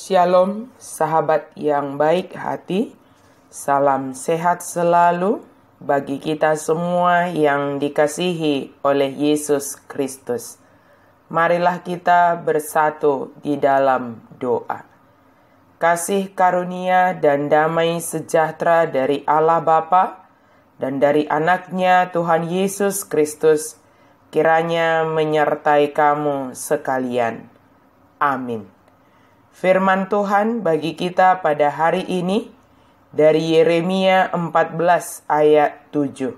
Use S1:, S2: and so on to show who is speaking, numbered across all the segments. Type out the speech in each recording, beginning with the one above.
S1: Shalom, sahabat yang baik hati. Salam sehat selalu bagi kita semua yang dikasihi oleh Yesus Kristus. Marilah kita bersatu di dalam doa. Kasih karunia dan damai sejahtera dari Allah Bapa dan dari anaknya Tuhan Yesus Kristus kiranya menyertai kamu sekalian. Amin. Firman Tuhan bagi kita pada hari ini dari Yeremia 14 ayat 7.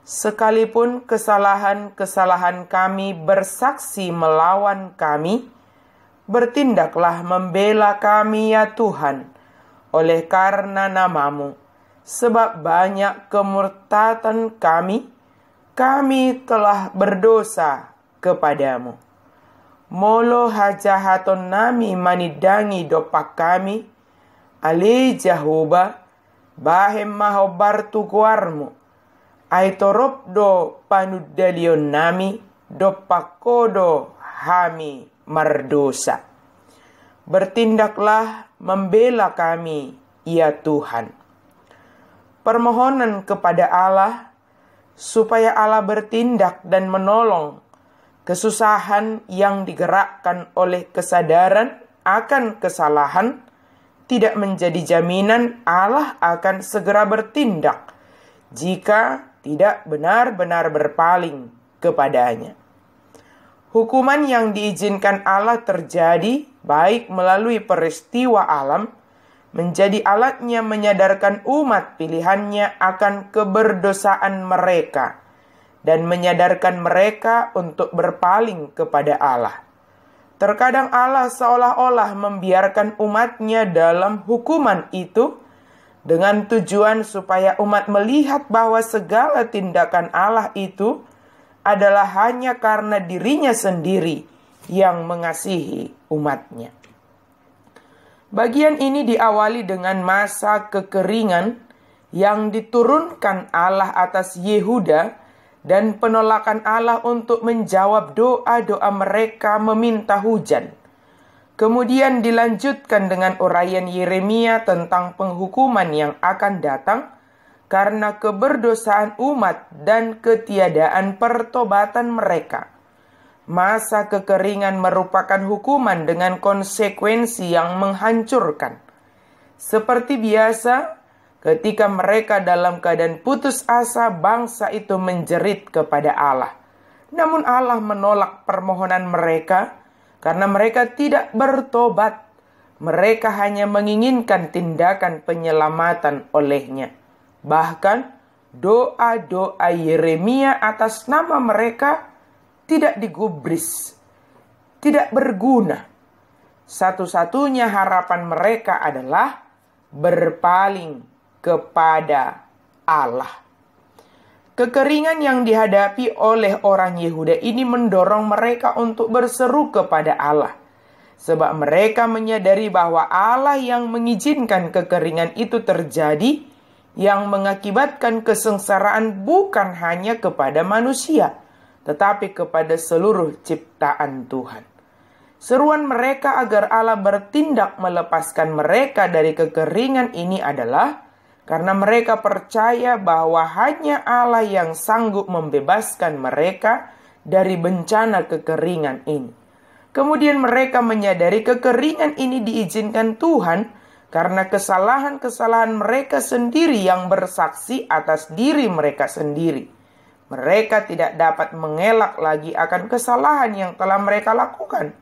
S1: Sekalipun kesalahan-kesalahan kami bersaksi melawan kami, bertindaklah membela kami ya Tuhan, oleh karena nama-Mu. Sebab banyak kemurtatan kami telah berdosa kepadamu. Molo hajahaton nami manidangi dopak kami, ali jahuba, bahem mahobar tukuarmu, aitorop do panudalion nami, dopak kodo hami mardosa. Bertindaklah membela kami, ya Tuhan. Permohonan kepada Allah, supaya Allah bertindak dan menolong kesusahan yang digerakkan oleh kesadaran akan kesalahan tidak menjadi jaminan Allah akan segera bertindak jika tidak benar-benar berpaling kepadanya. Hukuman yang diizinkan Allah terjadi baik melalui peristiwa alam menjadi alatnya menyadarkan umat pilihannya akan keberdosaan mereka dan menyadarkan mereka untuk berpaling kepada Allah. Terkadang Allah seolah-olah membiarkan umatnya dalam hukuman itu dengan tujuan supaya umat melihat bahwa segala tindakan Allah itu adalah hanya karena dirinya sendiri yang mengasihi umatnya. Bagian ini diawali dengan masa kekeringan yang diturunkan Allah atas Yehuda dan penolakan Allah untuk menjawab doa-doa mereka meminta hujan. Kemudian dilanjutkan dengan uraian Yeremia tentang penghukuman yang akan datang karena keberdosaan umat dan ketiadaan pertobatan mereka. Masa kekeringan merupakan hukuman dengan konsekuensi yang menghancurkan. Seperti biasa, ketika mereka dalam keadaan putus asa, bangsa itu menjerit kepada Allah. Namun Allah menolak permohonan mereka karena mereka tidak bertobat. Mereka hanya menginginkan tindakan penyelamatan olehnya. Bahkan doa-doa Yeremia atas nama mereka tidak digubris, tidak berguna. Satu-satunya harapan mereka adalah berpaling kepada Allah. Kekeringan yang dihadapi oleh orang Yehuda ini mendorong mereka untuk berseru kepada Allah. Sebab mereka menyadari bahwa Allah yang mengizinkan kekeringan itu terjadi, yang mengakibatkan kesengsaraan bukan hanya kepada manusia, tetapi kepada seluruh ciptaan Tuhan. Seruan mereka agar Allah bertindak melepaskan mereka dari kekeringan ini adalah karena mereka percaya bahwa hanya Allah yang sanggup membebaskan mereka dari bencana kekeringan ini. Kemudian mereka menyadari kekeringan ini diizinkan Tuhan karena kesalahan-kesalahan mereka sendiri yang bersaksi atas diri mereka sendiri. Mereka tidak dapat mengelak lagi akan kesalahan yang telah mereka lakukan.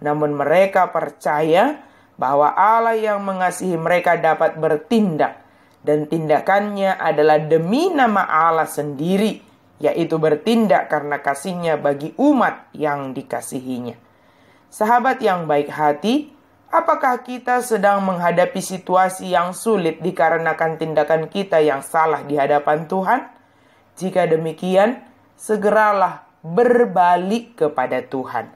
S1: Namun mereka percaya bahwa Allah yang mengasihi mereka dapat bertindak. Dan tindakannya adalah demi nama Allah sendiri, yaitu bertindak karena kasihnya bagi umat yang dikasihinya. Sahabat yang baik hati, apakah kita sedang menghadapi situasi yang sulit dikarenakan tindakan kita yang salah di hadapan Tuhan? Jika demikian, segeralah berbalik kepada Tuhan.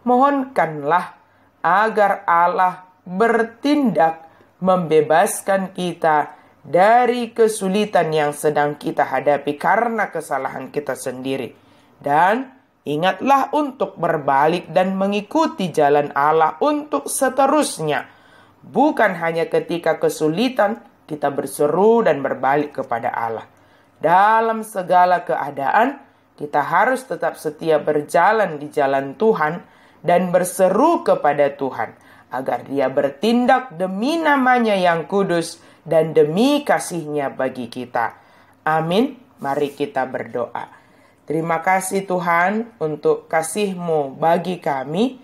S1: Mohonkanlah agar Allah bertindak membebaskan kita dari kesulitan yang sedang kita hadapi karena kesalahan kita sendiri. Dan ingatlah untuk berbalik dan mengikuti jalan Allah untuk seterusnya Bukan hanya ketika kesulitan kita berseru dan berbalik kepada Allah. Dalam segala keadaan, kita harus tetap setia berjalan di jalan Tuhan dan berseru kepada Tuhan, agar Dia bertindak demi namanya yang kudus dan demi kasih-Nya bagi kita. Amin. Mari kita berdoa. Terima kasih Tuhan untuk kasih-Mu bagi kami.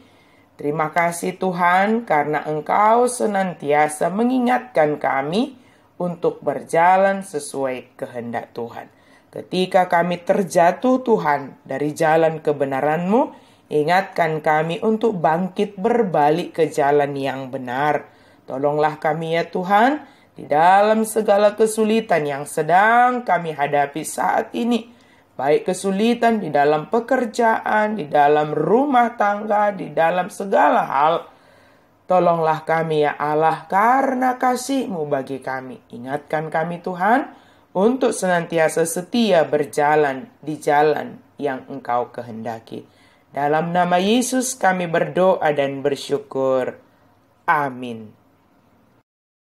S1: Terima kasih Tuhan karena Engkau senantiasa mengingatkan kami untuk berjalan sesuai kehendak Tuhan. Ketika kami terjatuh Tuhan dari jalan kebenaran-Mu, ingatkan kami untuk bangkit berbalik ke jalan yang benar. Tolonglah kami ya Tuhan, di dalam segala kesulitan yang sedang kami hadapi saat ini. Baik kesulitan di dalam pekerjaan, di dalam rumah tangga, di dalam segala hal. Tolonglah kami ya Allah karena kasih-Mu bagi kami. Ingatkan kami Tuhan untuk senantiasa setia berjalan di jalan yang Engkau kehendaki. Dalam nama Yesus kami berdoa dan bersyukur. Amin.